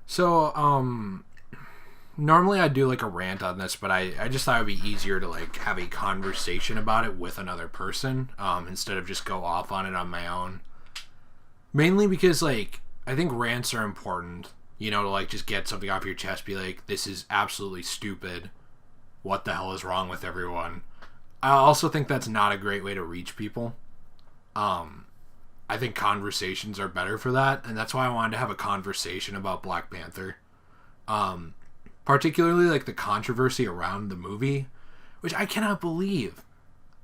So, normally I'd do like a rant on this, but I just thought it would be easier to like have a conversation about it with another person, instead of just go off on it on my own. Mainly because like, I think rants are important, you know, to like just get something off your chest, be like, this is absolutely stupid. What the hell is wrong with everyone? I also think that's not a great way to reach people. I think conversations are better for that, and that's why I wanted to have a conversation about Black Panther. Particularly like the controversy around the movie, which I cannot believe.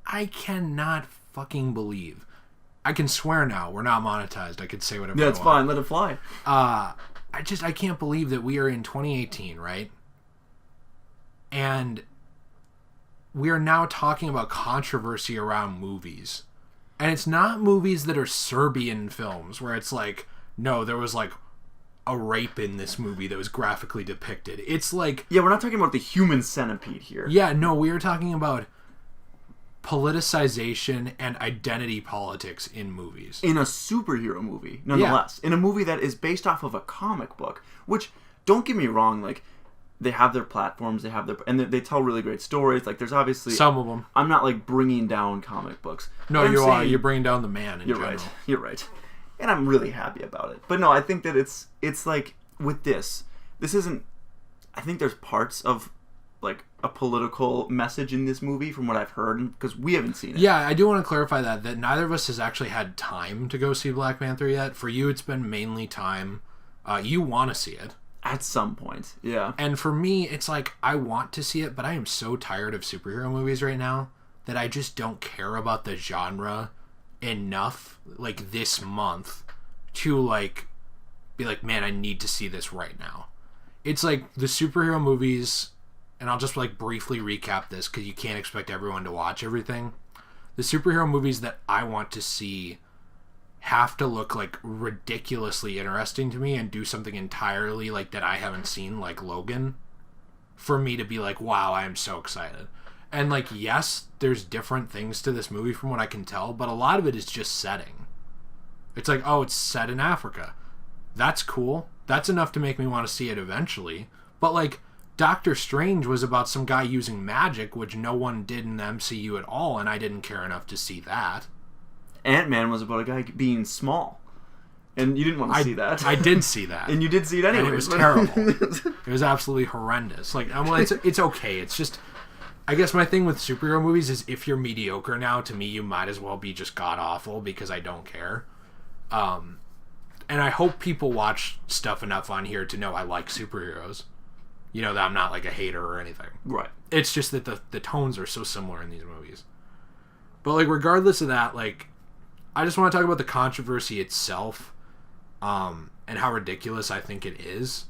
I cannot fucking believe. I can swear now. We're not monetized. I could say whatever I want. It's fine. Let it fly. I can't believe that we are in 2018, right? And we are now talking about controversy around movies. And it's not movies that are Serbian films where it's like, no, there was like a rape in this movie that was graphically depicted. It's like... Yeah, we're not talking about the human centipede here. Yeah, no, we are talking about politicization and identity politics in movies. In a superhero movie, nonetheless. Yeah. In a movie that is based off of a comic book, which, don't get me wrong, like, they have their platforms, and they tell really great stories. Like, there's obviously... Some of them. I'm not, like, bringing down comic books. No, you are. You're bringing down the man in general. Right. You're right. And I'm really happy about it. But no, I think that it's like, with this isn't... I think there's parts of, like, a political message in this movie from what I've heard, because we haven't seen it. Yeah, I do want to clarify that neither of us has actually had time to go see Black Panther yet. For you, it's been mainly time. You want to see it. At some point, yeah. And for me, it's like, I want to see it, but I am so tired of superhero movies right now that I just don't care about the genre enough, like, this month to, like, be like, man, I need to see this right now. It's like, the superhero movies, and I'll just, like, briefly recap this, because you can't expect everyone to watch everything. The superhero movies that I want to see have to look like ridiculously interesting to me and do something entirely like that I haven't seen, like Logan, for me to be like, wow, I am so excited. And like, yes, there's different things to this movie from what I can tell, but a lot of it is just setting. It's like, oh, it's set in Africa. That's cool. That's enough to make me want to see it eventually. But like, Doctor Strange was about some guy using magic, which no one did in the MCU at all, and I didn't care enough to see that. Ant-Man was about a guy being small. And you didn't want to see that. I did see that. And you did see it anyway. And it was terrible. It was absolutely horrendous. Like, well, it's okay. It's just... I guess my thing with superhero movies is if you're mediocre now, to me, you might as well be just god-awful because I don't care. And I hope people watch stuff enough on here to know I like superheroes. You know, that I'm not like a hater or anything. Right. It's just that the tones are so similar in these movies. But, like, regardless of that, like... I just want to talk about the controversy itself, and how ridiculous I think it is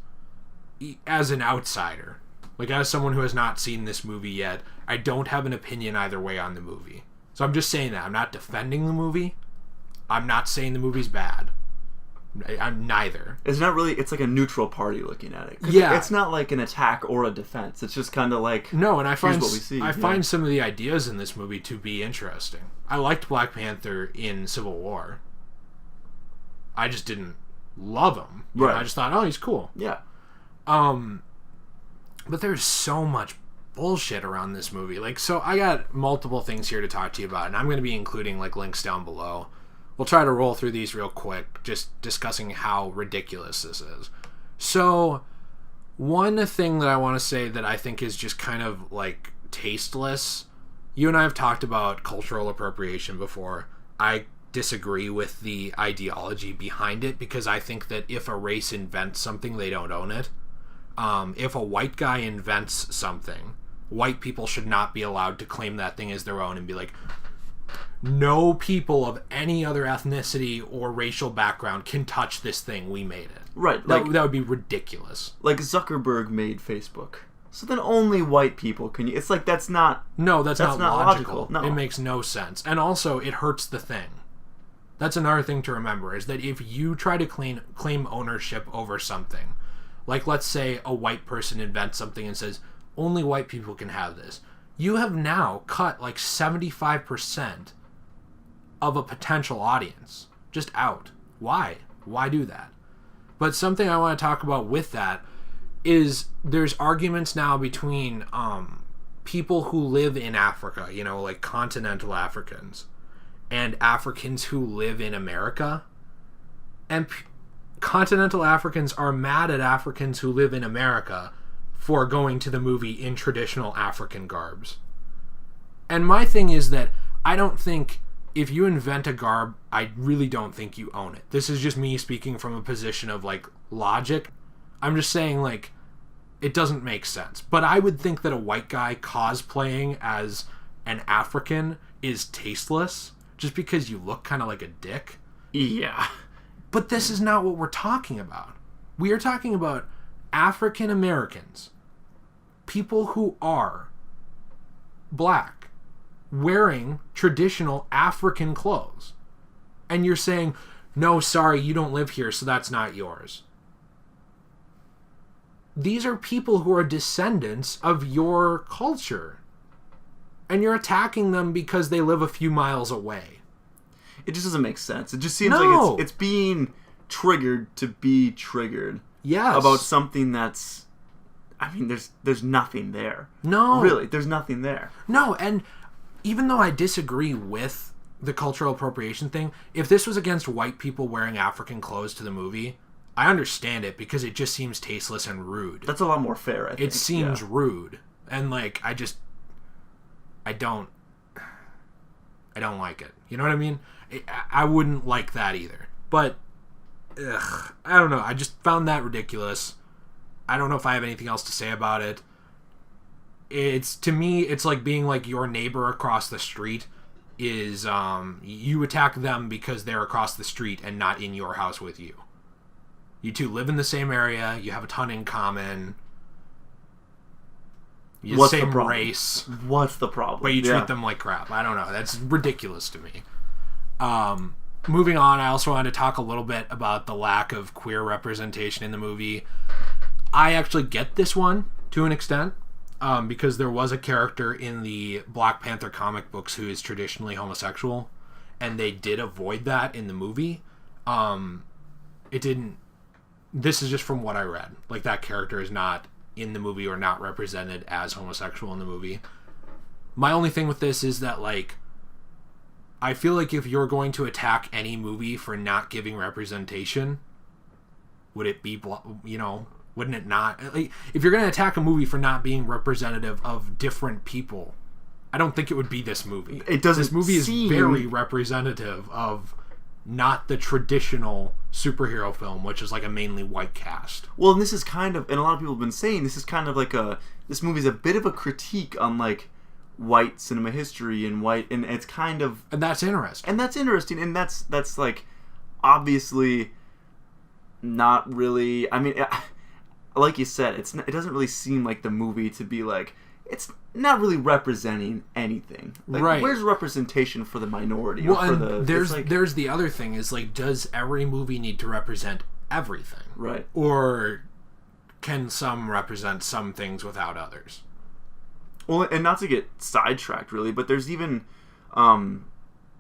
as an outsider. Like, as someone who has not seen this movie yet, I don't have an opinion either way on the movie. So I'm just saying that. I'm not defending the movie. I'm not saying the movie's bad. I'm neither. It's not really... It's like a neutral party looking at it. Yeah. It's not like an attack or a defense. It's just kind of like... No, and I find what we see. Find some of the ideas in this movie to be interesting. I liked Black Panther in Civil War. I just didn't love him. Right. I just thought, oh, he's cool. Yeah. But there's so much bullshit around this movie. Like, so I got multiple things here to talk to you about, and I'm going to be including, like, links down below. We'll try to roll through these real quick, just discussing how ridiculous this is. So, one thing that I want to say that I think is just kind of, like, tasteless. You and I have talked about cultural appropriation before. I disagree with the ideology behind it because I think that if a race invents something, they don't own it. If a white guy invents something, white people should not be allowed to claim that thing as their own and be like, no people of any other ethnicity or racial background can touch this thing. We made it. Right. That would be ridiculous. Like Zuckerberg made Facebook. So then only white people can... It's like, that's not... No, that's not logical. No. It makes no sense. And also, it hurts the thing. That's another thing to remember, is that if you try to claim ownership over something, like let's say a white person invents something and says, only white people can have this, you have now cut like 75% of a potential audience just out. Why do that? But something I want to talk about with that is there's arguments now between people who live in Africa, you know, like continental Africans, and Africans who live in America. And continental Africans are mad at Africans who live in America for going to the movie in traditional African garbs. And my thing is that I don't think if you invent a garb, I really don't think you own it. This is just me speaking from a position of, like, logic. I'm just saying, like, it doesn't make sense. But I would think that a white guy cosplaying as an African is tasteless just because you look kind of like a dick. Yeah. But this is not what we're talking about. We are talking about African Americans, people who are black, wearing traditional African clothes. And you're saying, no, sorry, you don't live here, so that's not yours. These are people who are descendants of your culture. And you're attacking them because they live a few miles away. It just doesn't make sense. It just seems like it's being triggered to be triggered. Yes. About something that's... I mean, there's nothing there. No. Really, there's nothing there. No, and even though I disagree with the cultural appropriation thing, if this was against white people wearing African clothes to the movie, I understand it because it just seems tasteless and rude. That's a lot more fair, I think. It seems rude. And, like, I don't like it. You know what I mean? I wouldn't like that either. But, I don't know. I just found that ridiculous. I don't know if I have anything else to say about it. To me, it's like being like your neighbor across the street is, you attack them because they're across the street and not in your house with you. You two live in the same area, you have a ton in common. You're the same race. What's the problem? But you treat them like crap. I don't know. That's ridiculous to me. Moving on, I also wanted to talk a little bit about the lack of queer representation in the movie. I actually get this one to an extent, because there was a character in the Black Panther comic books who is traditionally homosexual, and they did avoid that in the movie. It didn't... This is just from what I read. Like, that character is not in the movie or not represented as homosexual in the movie. My only thing with this is that, like, I feel like if you're going to attack any movie for not giving representation, would it be, you know, wouldn't it not? Like, if you're going to attack a movie for not being representative of different people, I don't think it would be this movie. It doesn't. This movie is very representative of not the traditional superhero film, which is like a mainly white cast. Well, and this is kind of, and a lot of people have been saying, this is kind of like this movie's a bit of a critique on, like, white cinema history and it's kind of... And that's interesting. And that's like, obviously not really, I mean, like you said, it doesn't really seem like the movie to be like, it's not really representing anything. Like, right. Where's representation for the minority? Well, or for and there's the other thing is, like, does every movie need to represent everything? Right. Or can some represent some things without others? Well, and not to get sidetracked, really, but there's even...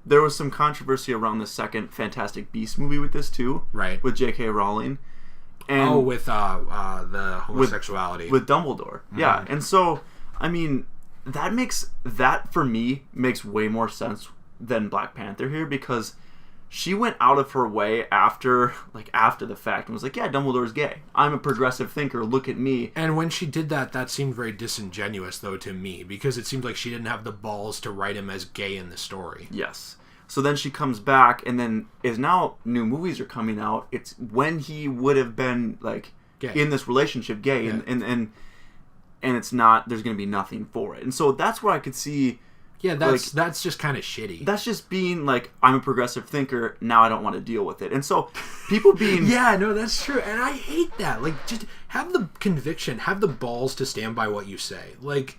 there was some controversy around the second Fantastic Beasts movie with this, too. Right. With J.K. Rowling. And with the homosexuality. With Dumbledore. Mm-hmm. Yeah, and so... I mean, that for me makes way more sense than Black Panther here, because she went out of her way after the fact and was like, yeah, Dumbledore's gay. I'm a progressive thinker. Look at me. And when she did that seemed very disingenuous, though, to me, because it seemed like she didn't have the balls to write him as gay in the story. Yes. So then she comes back, and then now new movies are coming out. It's when he would have been, like, gay. In this relationship, gay, yeah. And it's not, there's going to be nothing for it. And so that's where I could see... Yeah, that's just kind of shitty. That's just being like, I'm a progressive thinker, now I don't want to deal with it. And so, people being... Yeah, no, that's true. And I hate that. Like, just have the conviction, have the balls to stand by what you say. Like...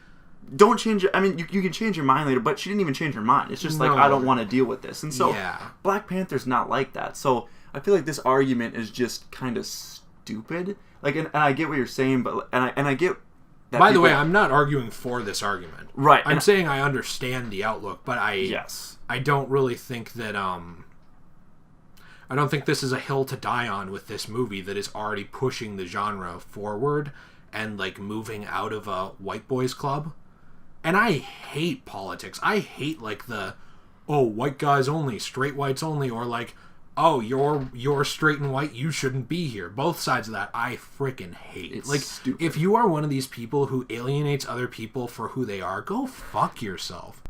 Don't change it. I mean, you can change your mind later, but she didn't even change her mind. It's just like, I don't want to deal with this. And so, Black Panther's not like that. So, I feel like this argument is just kind of stupid. Like, and I get what you're saying, but... And I get... By the way, I'm not arguing for this argument. Right. I'm saying I understand the outlook, but I don't really think that... All I don't think this is a hill to die on with this movie that is already pushing the genre forward and, like, moving out of a white boys club. And I hate politics. I hate, like, the, oh, white guys only, straight whites only, or, like, oh, you're straight and white, you shouldn't be here. Both sides of that I freaking hate. It's like, stupid. If you are one of these people who alienates other people for who they are, go fuck yourself.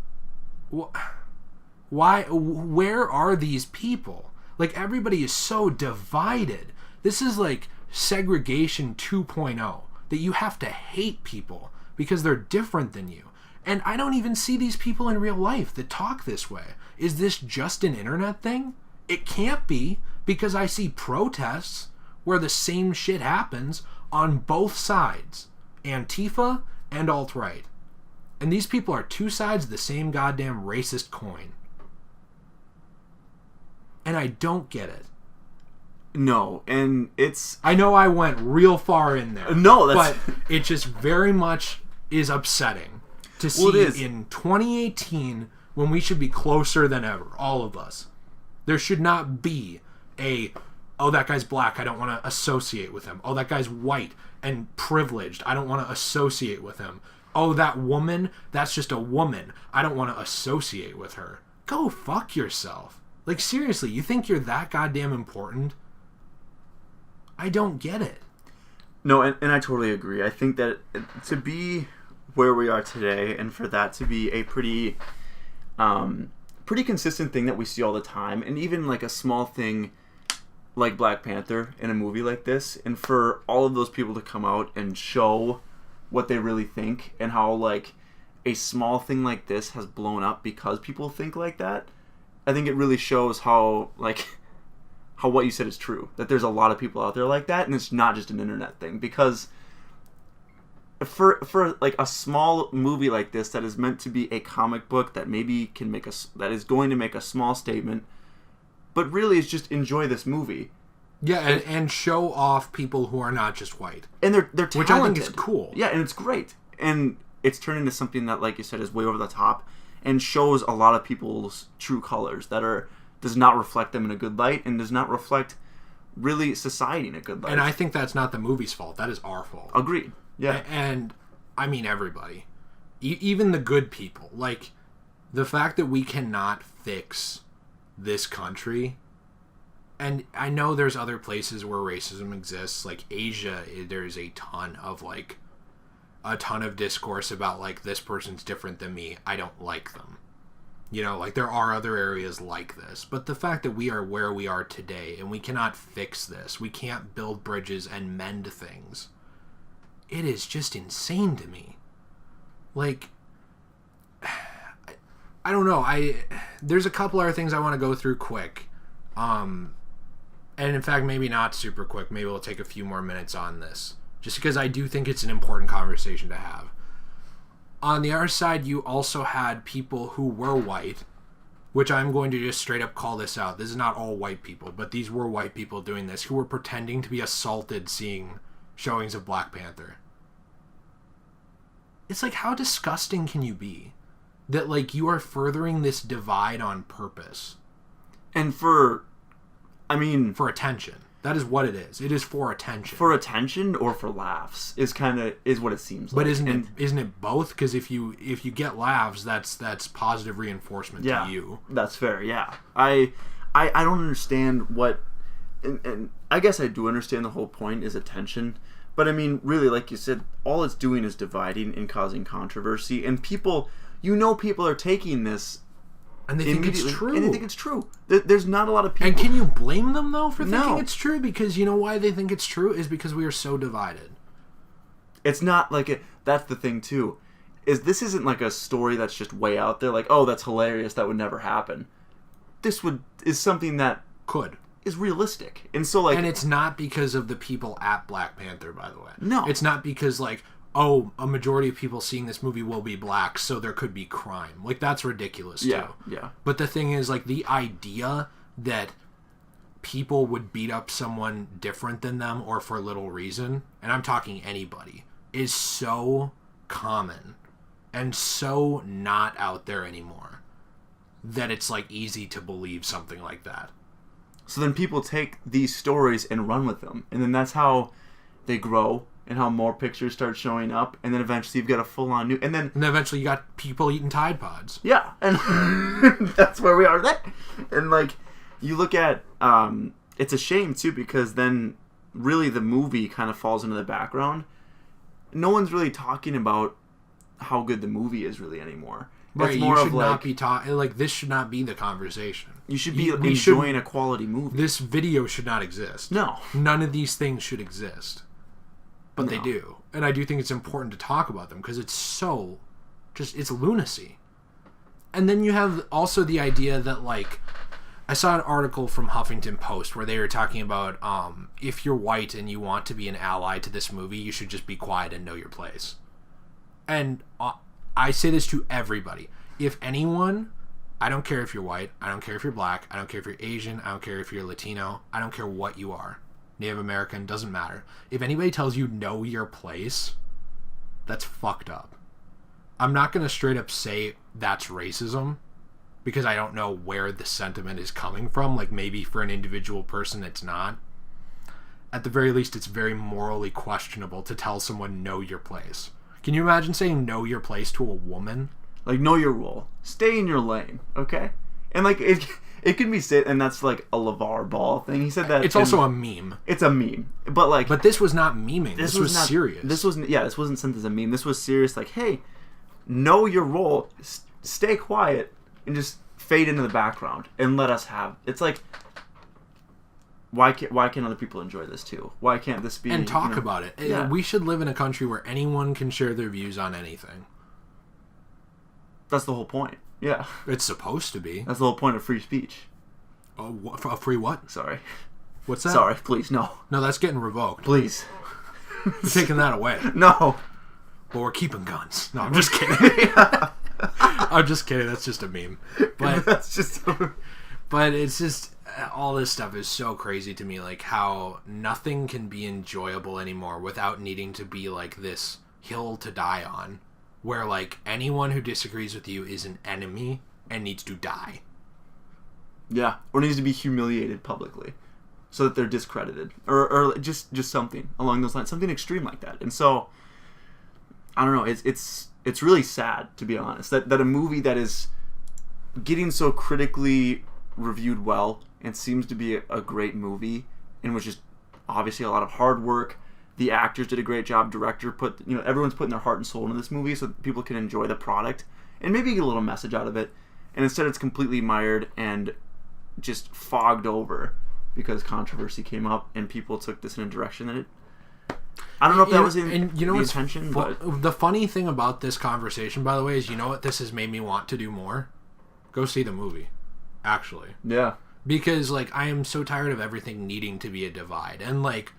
Why? Where are these people? Like, everybody is so divided. This is like segregation 2.0, that you have to hate people because they're different than you. And I don't even see these people in real life that talk this way. Is this just an internet thing? It can't be, because I see protests where the same shit happens on both sides. Antifa and alt-right. And these people are two sides of the same goddamn racist coin. And I don't get it. No, and it's... I know I went real far in there. No, that's... But it just very much is upsetting to see in 2018, when we should be closer than ever, all of us. There should not be a, oh, that guy's black, I don't want to associate with him. Oh, that guy's white and privileged, I don't want to associate with him. Oh, that woman, that's just a woman, I don't want to associate with her. Go fuck yourself. Like, seriously, you think you're that goddamn important? I don't get it. No, and I totally agree. I think that to be where we are today, and for that to be a pretty consistent thing that we see all the time, and even like a small thing like Black Panther in a movie like this, and for all of those people to come out and show what they really think, and how like a small thing like this has blown up because people think like that, I think it really shows how what you said is true, that there's a lot of people out there like that, and it's not just an internet thing. Because for like a small movie like this that is meant to be a comic book that maybe can make that is going to make a small statement, but really is just enjoy this movie. Yeah, and show off people who are not just white, and they're talented. Which I think is cool. Yeah, and it's great, and it's turned into something that, like you said, is way over the top and shows a lot of people's true colors that does not reflect them in a good light, and does not reflect really society in a good light. And I think that's not the movie's fault. That is our fault. Agreed. Yeah. And I mean everybody. Even the good people. Like, the fact that we cannot fix this country, and I know there's other places where racism exists, like Asia, there's a ton of discourse about, like, this person's different than me, I don't like them. You know, like, there are other areas like this. But the fact that we are where we are today, and we cannot fix this, we can't build bridges and mend things, it is just insane to me. Like, I don't know. There's a couple other things I want to go through quick. And in fact, maybe not super quick. Maybe we'll take a few more minutes on this, just because I do think it's an important conversation to have. On the other side, you also had people who were white, which I'm going to just straight up call this out. This is not all white people, but these were white people doing this, who were pretending to be assaulted seeing showings of Black Panther. It's like, how disgusting can you be? That, like, you are furthering this divide on purpose. And for attention. That is what it is. It is for attention. For attention or for laughs is what it seems like. But isn't it both? Because if you get laughs, that's positive reinforcement to you. That's fair. Yeah, I don't understand what, and I guess I do understand the whole point is attention. But I mean, really, like you said, all it's doing is dividing and causing controversy, and people are taking this. And they think it's true. And they think it's true. There's not a lot of people. And can you blame them, though, for thinking it's true? Because you know why they think it's true? Is because we are so divided. It's not like that's the thing, too. This isn't like a story that's just way out there. Like, oh, that's hilarious. That would never happen. This is something that could. Is realistic. And so, like... And it's not because of the people at Black Panther, by the way. No. It's not because, like, oh, a majority of people seeing this movie will be black, so there could be crime. Like, that's ridiculous, too. Yeah. But the thing is, like, the idea that people would beat up someone different than them or for little reason, and I'm talking anybody, is so common and so not out there anymore that it's, like, easy to believe something like that. So then people take these stories and run with them. And then that's how they grow and how more pictures start showing up. And then eventually you've got a full-on new... And then eventually you got people eating Tide Pods. Yeah. And that's where we are then. And, like, you look at... it's a shame, too, because then really the movie kind of falls into the background. No one's really talking about how good the movie is really anymore. Right, you should not be talking... Like, this should not be the conversation. You should be enjoying a quality movie. This video should not exist. No. None of these things should exist. But they do. And I do think it's important to talk about them because it's so... it's lunacy. And then you have also the idea that, like... I saw an article from Huffington Post where they were talking about if you're white and you want to be an ally to this movie, you should just be quiet and know your place. And I say this to everybody. If anyone, I don't care if you're white, I don't care if you're black, I don't care if you're Asian, I don't care if you're Latino, I don't care what you are. Native American, doesn't matter. If anybody tells you know your place, that's fucked up. I'm not going to straight up say that's racism because I don't know where the sentiment is coming from. Like, maybe for an individual person it's not. At the very least, it's very morally questionable to tell someone know your place. Can you imagine saying know your place to a woman? Like, know your role. Stay in your lane, okay? And, like, it can be said, and that's, like, a LeVar Ball thing. He said that... It's also a meme. It's a meme. But, like... But this was not memeing. This was not serious. This wasn't sent as a meme. This was serious, like, hey, know your role, stay quiet, and just fade into the background, and let us have... It's like... Why can't other people enjoy this too? Why can't this be... And talk about it. Yeah. We should live in a country where anyone can share their views on anything. That's the whole point. Yeah. It's supposed to be. That's the whole point of free speech. Oh, a free what? Sorry. What's that? Sorry, please, no. No, that's getting revoked. Please. We're taking that away. No. But we're keeping guns. No, I'm just kidding. I'm just kidding. That's just a meme. But that's just... But it's just... all this stuff is so crazy to me, like how nothing can be enjoyable anymore without needing to be like this hill to die on, where like anyone who disagrees with you is an enemy and needs to die. Yeah, or needs to be humiliated publicly so that they're discredited, or just something along those lines, something extreme like that. And so I don't know, it's really sad, to be honest, that a movie that is getting so critically reviewed well and seems to be a great movie, and was just obviously a lot of hard work. The actors did a great job. Director everyone's putting their heart and soul into this movie so that people can enjoy the product and maybe get a little message out of it. And instead, it's completely mired and just fogged over because controversy came up and people took this in a direction that it... I don't know if that was the intention, but... The funny thing about this conversation, by the way, is you know what this has made me want to do more? Go see the movie. Actually. Yeah. Because, like, I am so tired of everything needing to be a divide. And, like,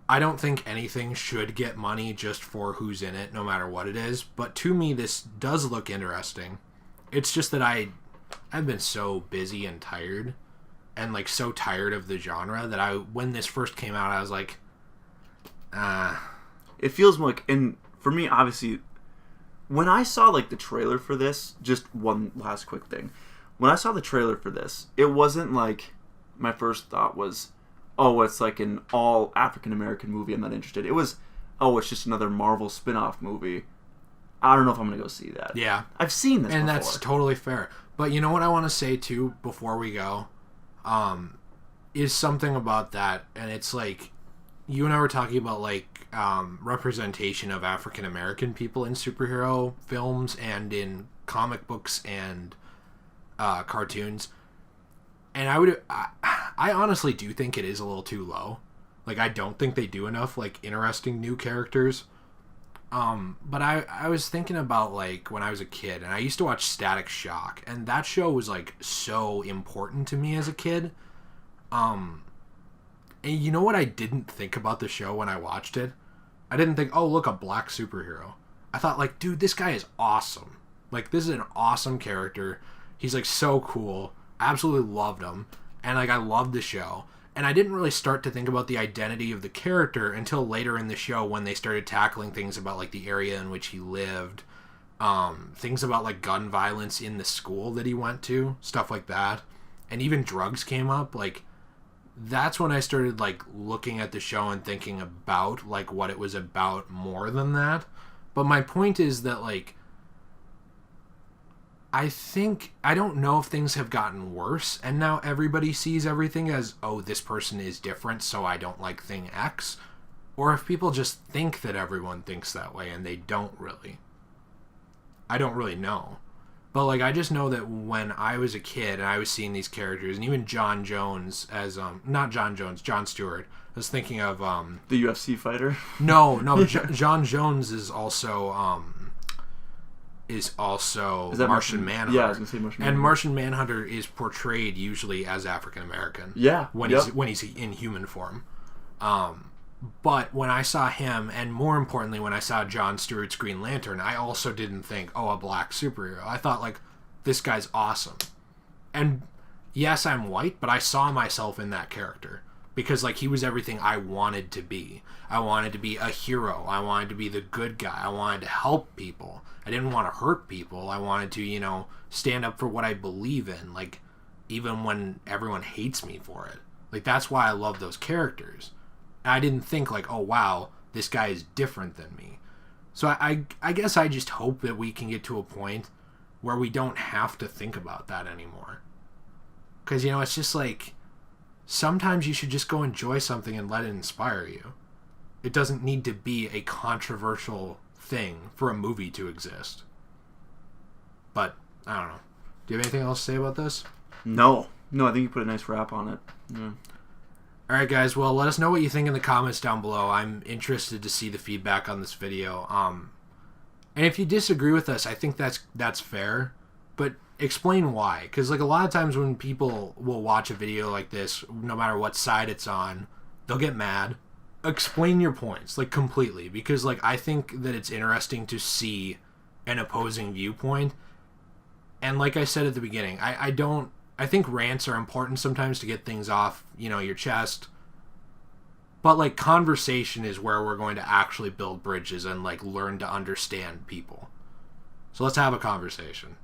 I don't think anything should get money just for who's in it, no matter what it is. But to me, this does look interesting. It's just that I've been so busy and tired. And, like, so tired of the genre that when this first came out, I was like, It feels like, and for me, obviously, when I saw, like, the trailer for this, just one last quick thing. When I saw the trailer for this, it wasn't like my first thought was, oh, it's like an all African-American movie, I'm not interested. It was, oh, it's just another Marvel spin-off movie. I don't know if I'm going to go see that. Yeah. I've seen this and before. That's totally fair. But you know what I want to say, too, before we go? Is something about that, and it's like, you and I were talking about, like, representation of African-American people in superhero films and in comic books and... cartoons, and I honestly do think it is a little too low. Like, I don't think they do enough, like, interesting new characters. But I was thinking about, like, when I was a kid, and I used to watch Static Shock, and that show was, like, so important to me as a kid. And you know what I didn't think about the show when I watched it? I didn't think, oh, look, a black superhero. I thought, like, dude, this guy is awesome. Like, this is an awesome character. He's, like, so cool. I absolutely loved him. And, like, I loved the show. And I didn't really start to think about the identity of the character until later in the show when they started tackling things about, like, the area in which he lived. Things about, like, gun violence in the school that he went to. Stuff like that. And even drugs came up. Like, that's when I started like looking at the show and thinking about like what it was about more than that. But my point is that like I don't know if things have gotten worse and now everybody sees everything as, oh, this person is different, so I don't like thing X, or if people just think that everyone thinks that way and they don't really. I don't really know. But, like, I just know that when I was a kid and I was seeing these characters, and even John Jones as, not John Jones, Jon Stewart, I was thinking of, the UFC fighter? No, John Jones is also, is that Martian Manhunter. Yeah, I was going to say Martian Manhunter. And Martian Manhunter is portrayed usually as African-American. Yeah. When he's in human form. But when I saw him, and more importantly, when I saw Jon Stewart's Green Lantern, I also didn't think, oh, a black superhero. I thought, like, this guy's awesome. And yes, I'm white, but I saw myself in that character. Because, like, he was everything I wanted to be. I wanted to be a hero. I wanted to be the good guy. I wanted to help people. I didn't want to hurt people. I wanted to, stand up for what I believe in. Like, even when everyone hates me for it. Like, that's why I love those characters. I didn't think like, oh wow, this guy is different than me. So I guess I just hope that we can get to a point where we don't have to think about that anymore. Because, it's just like, sometimes you should just go enjoy something and let it inspire you. It doesn't need to be a controversial thing for a movie to exist. But, I don't know. Do you have anything else to say about this? No, I think you put a nice wrap on it. Yeah. Alright guys, well, let us know what you think in the comments down below. I'm interested to see the feedback on this video. And if you disagree with us, I think that's fair. But explain why. Because, like, a lot of times when people will watch a video like this, no matter what side it's on, they'll get mad. Explain your points, like, completely. Because, like, I think that it's interesting to see an opposing viewpoint. And like I said at the beginning, I think rants are important sometimes to get things off, your chest. But, like, conversation is where we're going to actually build bridges and, like, learn to understand people. So let's have a conversation.